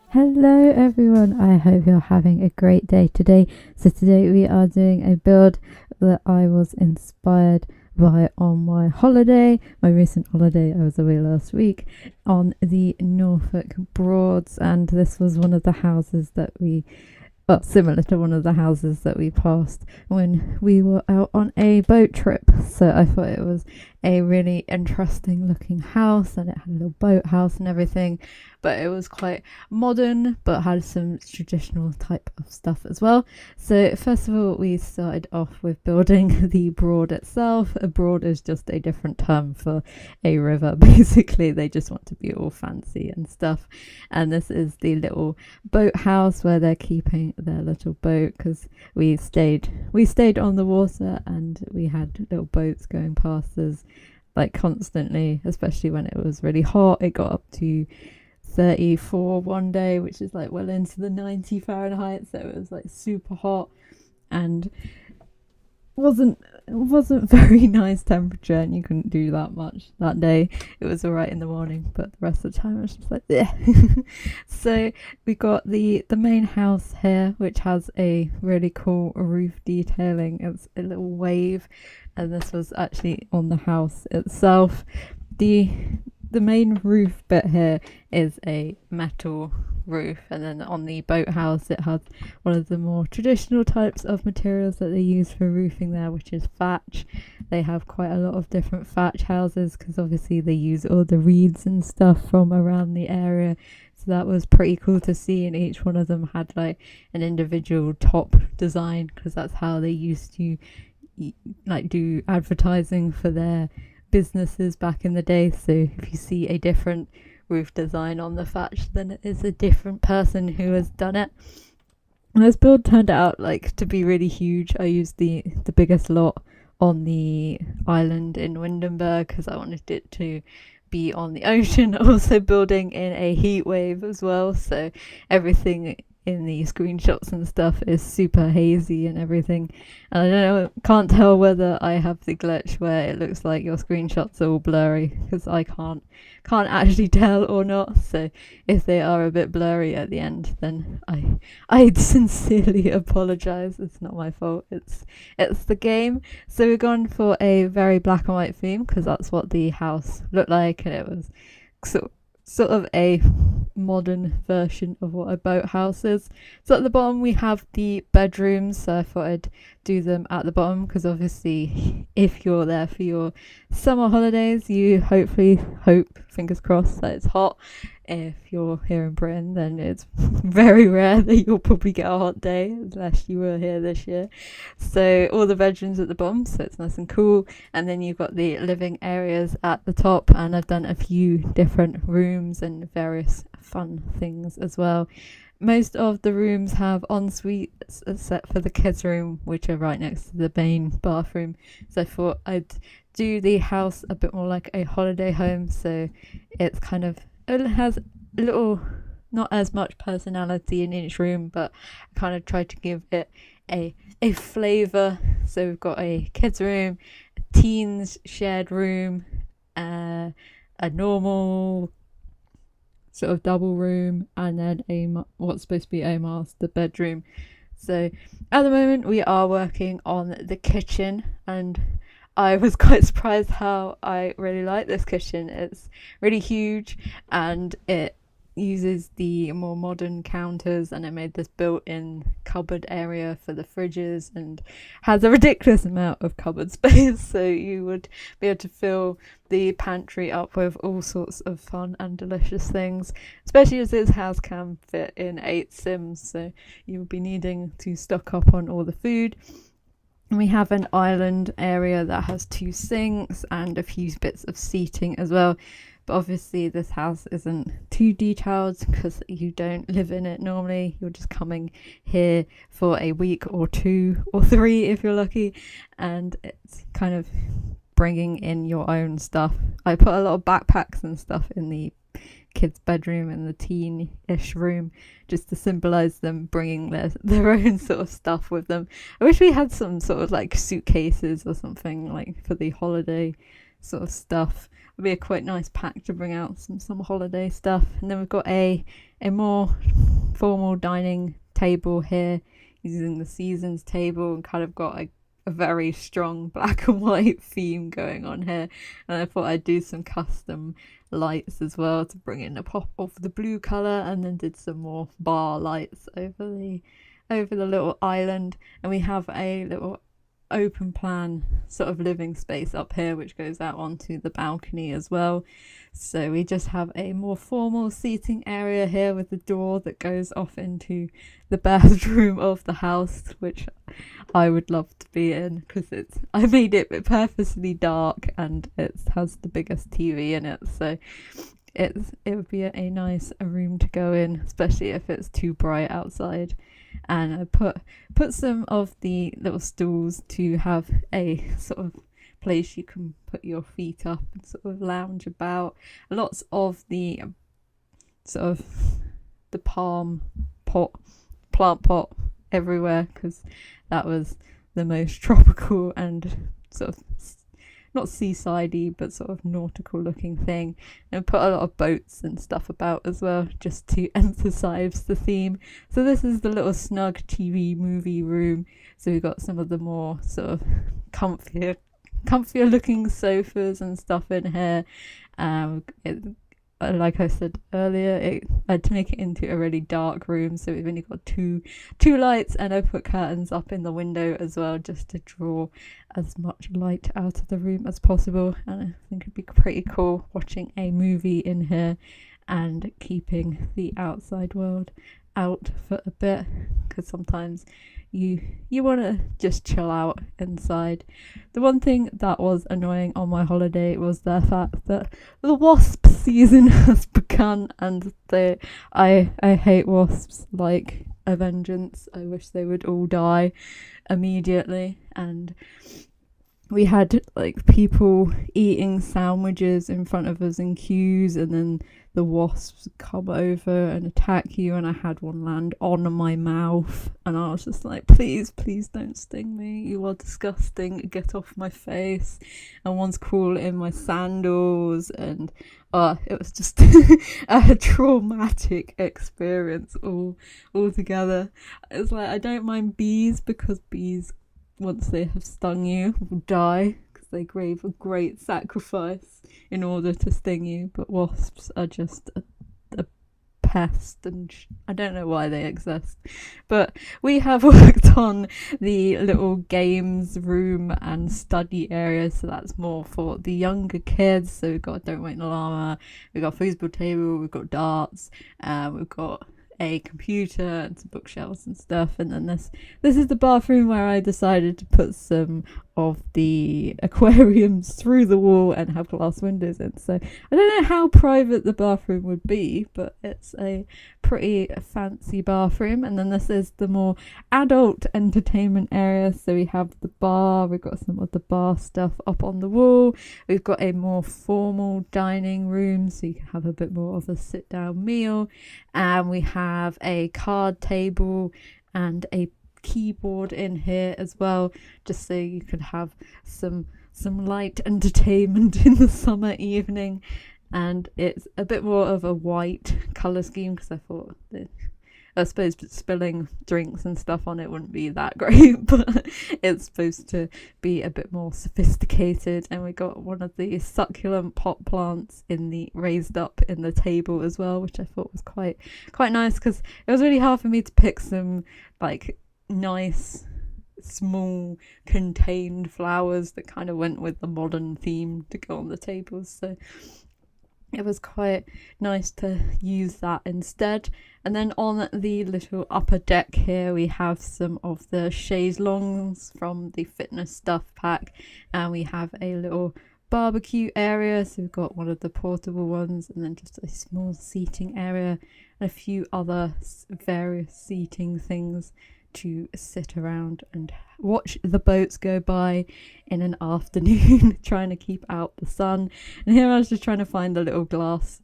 Hello everyone, I hope you're having a great day today. So today we are doing a build that I was inspired by on my holiday, my recent holiday. I was away last week on the Norfolk Broads, and this was one of the houses that similar to one of the houses that we passed when we were out on a boat trip. So I thought it was a really interesting looking house, and it had a little boathouse and everything, but it was quite modern but had some traditional type of stuff as well. So first of all, we started off with building the Broad itself. A Broad is just a different term for a river. Basically, they just want to be all fancy and stuff, and this is the little boathouse where they're keeping their little boat, because we stayed on the water and we had little boats going past us like constantly, especially when it was really hot. It got up to 34 one day, which is like well into the 90 Fahrenheit, so it was like super hot and wasn't very nice temperature, and you couldn't do that much that day. It was all right in the morning, but the rest of the time it was just like yeah. So we got the main house here, which has a really cool roof detailing. It's a little wave, and this was actually on the house itself. The main roof bit here is a metal roof, and then on the boathouse it has one of the more traditional types of materials that they use for roofing there, which is thatch. They have quite a lot of different thatch houses because obviously they use all the reeds and stuff from around the area, so that was pretty cool to see. And each one of them had like an individual top design, because that's how they used to like do advertising for their businesses back in the day. So if you see a different roof design on the thatch, then it is a different person who has done it. And this build turned out like to be really huge. I used the biggest lot on the island in Windenburg because I wanted it to be on the ocean, also building in a heat wave as well, so everything in the screenshots and stuff is super hazy and everything. And I don't know, can't tell whether I have the glitch where it looks like your screenshots are all blurry, because I can't actually tell or not. So if they are a bit blurry at the end, then I sincerely apologize. It's not my fault, it's the game. So we're going for a very black and white theme because that's what the house looked like, and it was sort of a modern version of what a boathouse is. So at the bottom we have the bedrooms, so I thought I'd do them at the bottom because obviously if you're there for your summer holidays, you hope, fingers crossed, that it's hot. If you're here in Britain, then it's very rare that you'll probably get a hot day, unless you were here this year. So all the bedrooms at the bottom, so it's nice and cool. And then you've got the living areas at the top, and I've done a few different rooms and various fun things as well. Most of the rooms have en-suites except for the kids' room, which are right next to the main bathroom. So I thought I'd do the house a bit more like a holiday home, so it's kind of, it has a little, not as much personality in each room, but I kind of tried to give it a flavour. So we've got a kids' room, a teens shared room, a normal sort of double room, and then what's supposed to be a master bedroom. So at the moment we are working on the kitchen, and I was quite surprised how I really like this kitchen. It's really huge and it uses the more modern counters, and it made this built-in cupboard area for the fridges and has a ridiculous amount of cupboard space, so you would be able to fill the pantry up with all sorts of fun and delicious things, especially as this house can fit in 8 Sims, so you'll be needing to stock up on all the food. And we have an island area that has 2 sinks and a few bits of seating as well. But obviously this house isn't too detailed because you don't live in it normally. You're just coming here for a week or 2 or 3 if you're lucky, and it's kind of bringing in your own stuff. I put a lot of backpacks and stuff in the kids' bedroom and the teen-ish room just to symbolize them bringing their own sort of stuff with them. I wish we had some sort of like suitcases or something like for the holiday sort of stuff. It'll be a quite nice pack to bring out some holiday stuff. And then we've got a more formal dining table here using the seasons table, and kind of got a very strong black and white theme going on here. And I thought I'd do some custom lights as well to bring in a pop of the blue colour, and then did some more bar lights over the little island. And we have a little open plan sort of living space up here which goes out onto the balcony as well. So we just have a more formal seating area here with the door that goes off into the bathroom of the house, which I would love to be in because I made it purposely dark and it has the biggest TV in it, so it would be a nice room to go in, especially if it's too bright outside. And I put some of the little stools to have a sort of place you can put your feet up and sort of lounge about. Lots of the sort of the plant pot everywhere, because that was the most tropical and sort of not seasidey but sort of nautical looking thing. And put a lot of boats and stuff about as well, just to emphasize the theme. So this is the little snug TV movie room. So we've got some of the more sort of comfier looking sofas and stuff in here. Like I said earlier, I had to make it into a really dark room, so we've only got two lights, and I put curtains up in the window as well, just to draw as much light out of the room as possible. And I think it'd be pretty cool watching a movie in here and keeping the outside world out for a bit, because sometimes you want to just chill out inside. The one thing that was annoying on my holiday was the fact that the wasp season has begun, and I hate wasps like a vengeance. I wish they would all die immediately. And we had like people eating sandwiches in front of us in queues, and then the wasps come over and attack you, and I had one land on my mouth, and I was just like, please don't sting me, you are disgusting, get off my face. And one's crawling in my sandals, and it was just a traumatic experience altogether. It's like, I don't mind bees, because bees, once they have stung you, will die, because they crave a great sacrifice in order to sting you. But wasps are just a pest, and I don't know why they exist. But we have worked on the little games room and study area, so that's more for the younger kids. So we've got Don't Wait No Llama, we've got a foosball table, we've got darts, we've got a computer and some bookshelves and stuff. And then this is the bathroom where I decided to put some of the aquariums through the wall and have glass windows in. So I don't know how private the bathroom would be, but it's a pretty fancy bathroom. And then this is the more adult entertainment area. So we have the bar, we've got some of the bar stuff up on the wall, we've got a more formal dining room so you can have a bit more of a sit down meal, and we have a card table and a keyboard in here as well, just so you could have some light entertainment in the summer evening. And it's a bit more of a white colour scheme, because I thought that, I suppose, spilling drinks and stuff on it wouldn't be that great, but it's supposed to be a bit more sophisticated. And we got one of the succulent pot plants raised up in the table as well, which I thought was quite nice, because it was really hard for me to pick some like nice small contained flowers that kind of went with the modern theme to go on the tables. So it was quite nice to use that instead. And then on the little upper deck here, we have some of the chaise longues from the fitness stuff pack, and we have a little barbecue area. So we've got one of the portable ones, and then just a small seating area and a few other various seating things to sit around and watch the boats go by in an afternoon, trying to keep out the sun. And here I was just trying to find the little glass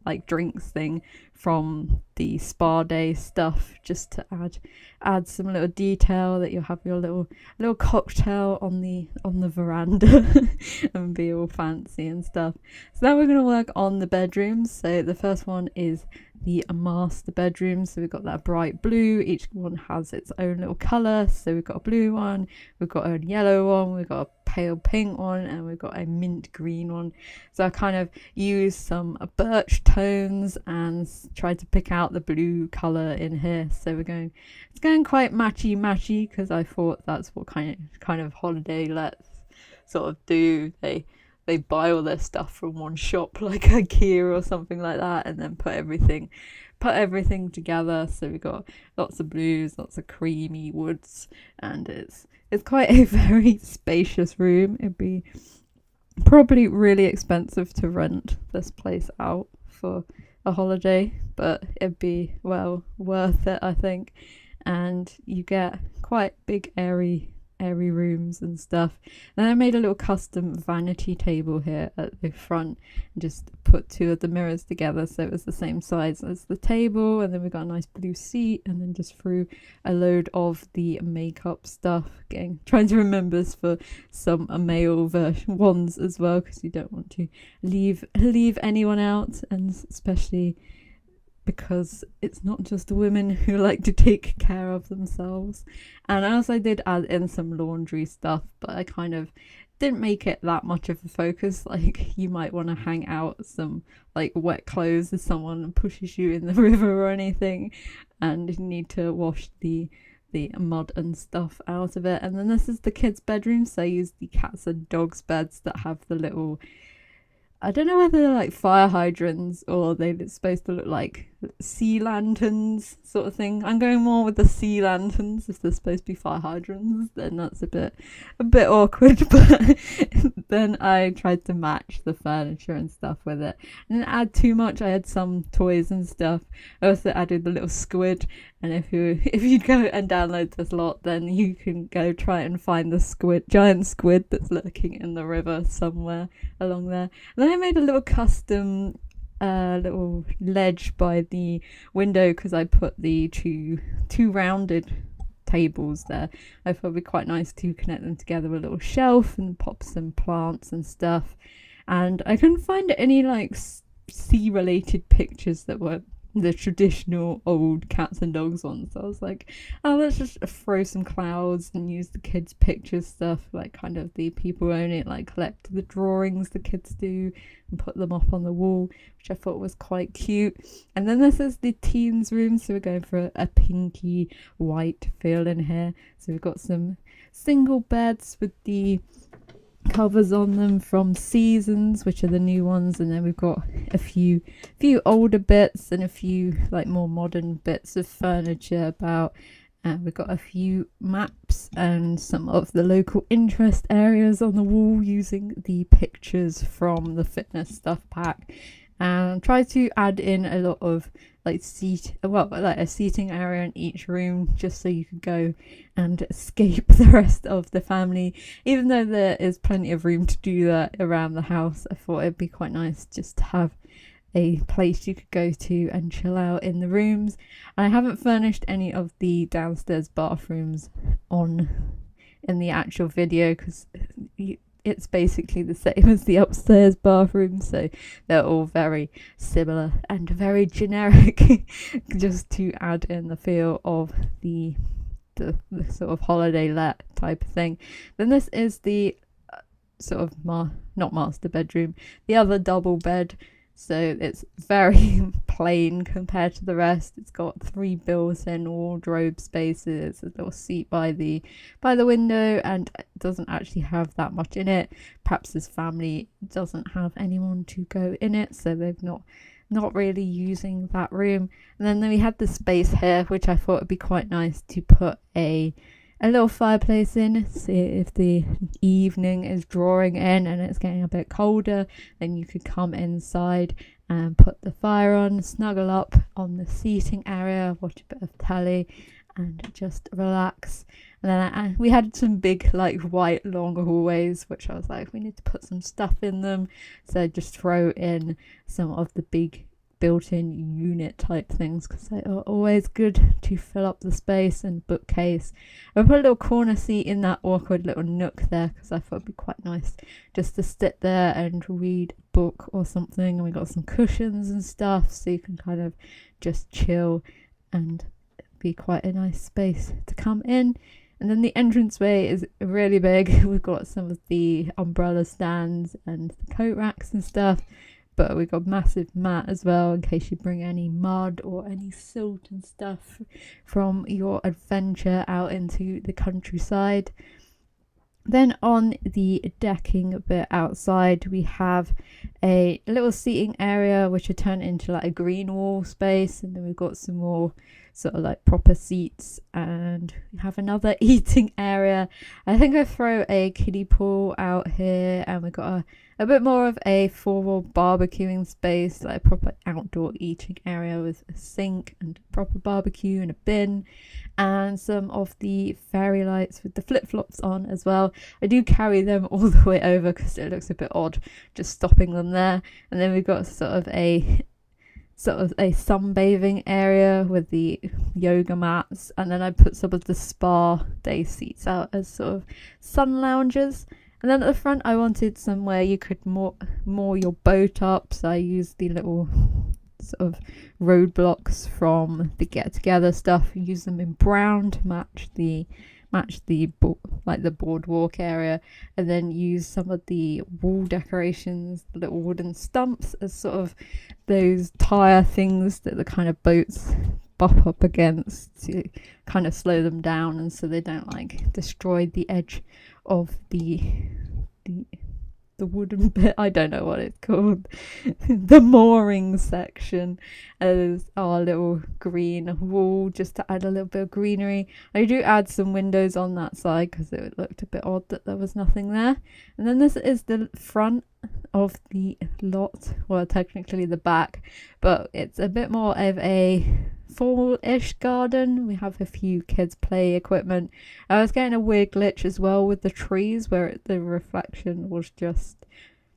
like drinks thing from the spa day stuff, just to add some little detail that you'll have your little cocktail on the veranda and be all fancy and stuff. So now we're going to work on the bedrooms. So the first one is the master bedroom. So we've got that bright blue, each one has its own little colour. So we've got a blue one, we've got a yellow one, we've got a pale pink one, and we've got a mint green one. So I kind of used some birch tones and tried to pick out the blue colour in here. So it's going quite matchy because I thought that's what kind of holiday lets sort of do. They buy all their stuff from one shop, like IKEA or something like that, and then put everything together. So we've got lots of blues, lots of creamy woods, and it's quite a very spacious room. It'd be probably really expensive to rent this place out for a holiday, but it'd be well worth it, I think. And you get quite big airy rooms and stuff. And I made a little custom vanity table here at the front and just put two of the mirrors together so it was the same size as the table, and then we got a nice blue seat, and then just threw a load of the makeup stuff, trying to remember for some male version ones as well, because you don't want to leave anyone out, and especially because it's not just women who like to take care of themselves. And I also did add in some laundry stuff, but I kind of didn't make it that much of a focus. Like, you might want to hang out some like wet clothes if someone pushes you in the river or anything, and you need to wash the mud and stuff out of it. And then this is the kids' bedroom, so I used the cats and dogs beds that have the little, I don't know whether they're like fire hydrants or they're supposed to look like sea lanterns sort of thing. I'm going more with the sea lanterns. If they're supposed to be fire hydrants, then that's a bit awkward. But then I tried to match the furniture and stuff with it. I didn't add too much. I had some toys and stuff. I also added the little squid. And if you go and download this lot, then you can go try and find the giant squid that's lurking in the river somewhere along there. And then I made a little custom little ledge by the window, because I put the two rounded tables there. I thought it'd be quite nice to connect them together with a little shelf and pop some plants and stuff. And I couldn't find any like sea related pictures that were the traditional old cats and dogs ones. So I was like, oh, let's just throw some clouds and use the kids' picture stuff, like kind of the people own it, like collect the drawings the kids do and put them up on the wall, which I thought was quite cute. And then this is the teens room, so we're going for a pinky white feel in here. So we've got some single beds with the covers on them from Seasons, which are the new ones, and then we've got a few older bits and a few like more modern bits of furniture about, and we've got a few maps and some of the local interest areas on the wall using the pictures from the fitness stuff pack, and try to add in a lot of like a seating area in each room, just so you could go and escape the rest of the family. Even though there is plenty of room to do that around the house, I thought it'd be quite nice just to have a place you could go to and chill out in the rooms. And I haven't furnished any of the downstairs bathrooms in the actual video, because it's basically the same as the upstairs bathroom, so they're all very similar and very generic, just to add in the feel of the sort of holiday let type of thing. Then this is the sort of not master bedroom, the other double bed. So it's very plain compared to the rest. It's got 3 built-in wardrobe spaces, a little seat by the window, and it doesn't actually have that much in it. Perhaps this family doesn't have anyone to go in it, so they've not really using that room. And then we had the space here, which I thought would be quite nice to put a little fireplace in. See, if the evening is drawing in and it's getting a bit colder, then you could come inside and put the fire on, snuggle up on the seating area, watch a bit of telly and just relax. And then we had some big like white long hallways, which I was like, we need to put some stuff in them, so just throw in some of the big built-in unit type things because they are always good to fill up the space. And bookcase, I put a little corner seat in that awkward little nook there because I thought it'd be quite nice just to sit there and read a book or something. And we got some cushions and stuff so you can kind of just chill and be quite a nice space to come in. And then the entranceway is really big. We've got some of the umbrella stands and the coat racks and stuff, but we've got a massive mat as well in case you bring any mud or any silt and stuff from your adventure out into the countryside. Then on the decking bit outside, we have a little seating area which I turned into like a green wall space, and then we've got some more sort of like proper seats, and we have another eating area. I think I throw a kiddie pool out here, and we've got a bit more of a formal barbecuing space, like a proper outdoor eating area with a sink and a proper barbecue and a bin, and some of the fairy lights with the flip-flops on as well. I do carry them all the way over because it looks a bit odd just stopping them there. And then we've got sort of a sunbathing area with the yoga mats, and then I put some of the spa day seats out as sort of sun loungers. And then at the front I wanted somewhere you could moor your boat up, so I used the little sort of roadblocks from the get together stuff, use them in brown to match the boardwalk area, and then use some of the wall decorations, the little wooden stumps, as sort of those tire things that the kind of boats bump up against to kind of slow them down, and so they don't like destroy the edge of the wooden bit. I don't know what it's called. The mooring section as our little green wall, just to add a little bit of greenery. I do add some windows on that side because it looked a bit odd that there was nothing there. And then this is the front of the lot, well technically the back, but it's a bit more of a fall-ish garden. We have a few kids play equipment. I was getting a weird glitch as well with the trees where the reflection was just,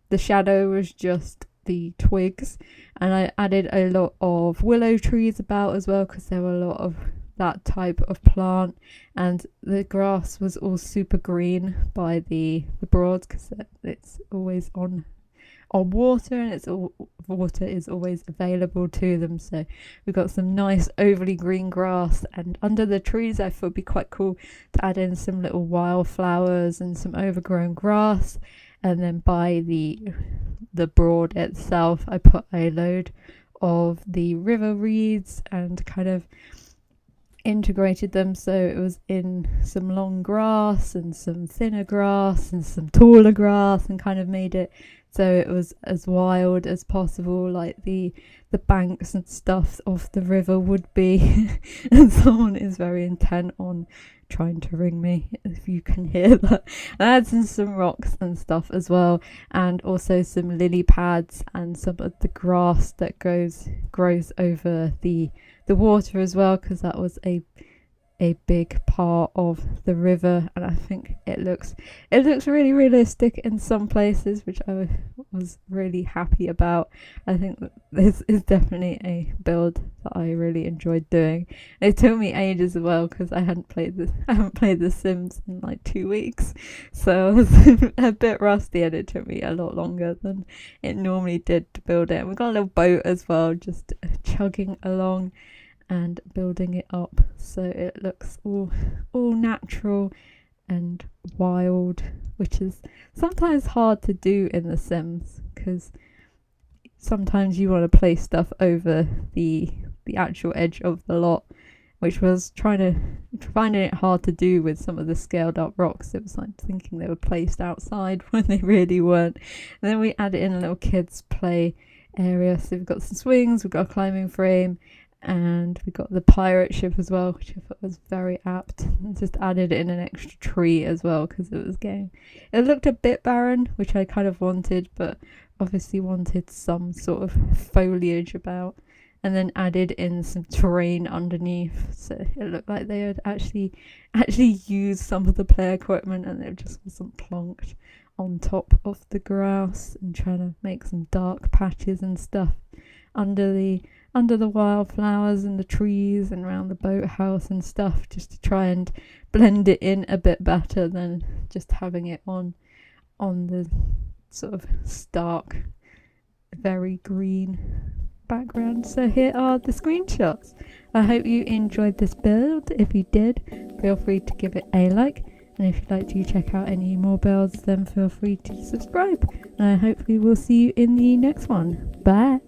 the shadow was just the twigs, and I added a lot of willow trees about as well because there were a lot of that type of plant, and the grass was all super green by the Broards because it's always on water, and water is always available to them. So we've got some nice overly green grass, and under the trees I thought it'd be quite cool to add in some little wildflowers and some overgrown grass. And then by the Broad itself I put a load of the river reeds and kind of integrated them, so it was in some long grass and some thinner grass and some taller grass, and kind of made it so it was as wild as possible, like the banks and stuff of the river would be. And someone is very intent on trying to ring me, if you can hear that. I had some rocks and stuff as well, and also some lily pads and some of the grass that grows over the water as well, because that was a big part of the river, and I think it looks really realistic in some places, which I was really happy about. I think that this is definitely a build that I really enjoyed doing. It took me ages as well because I haven't played the Sims in like 2 weeks, so I was a bit rusty, and it took me a lot longer than it normally did to build it. And we got a little boat as well, just chugging along and building it up, so it looks all natural and wild, which is sometimes hard to do in The Sims because sometimes you want to place stuff over the actual edge of the lot, which was finding it hard to do with some of the scaled up rocks. It was like thinking they were placed outside when they really weren't. And then we added in a little kids play area, so we've got some swings, we've got a climbing frame, and we got the pirate ship as well, which I thought was very apt. And just added in an extra tree as well because it looked a bit barren, which I kind of wanted, but obviously wanted some sort of foliage about. And then added in some terrain underneath, so it looked like they had actually used some of the play equipment, and it just wasn't plonked on top of the grass and trying to make some dark patches and stuff under the wildflowers and the trees and around the boathouse and stuff, just to try and blend it in a bit better than just having it on the sort of stark, very green background. So here are the screenshots. I hope you enjoyed this build. If you did, feel free to give it a like, and if you'd like to check out any more builds, then feel free to subscribe, and I hopefully will see you in the next one. Bye.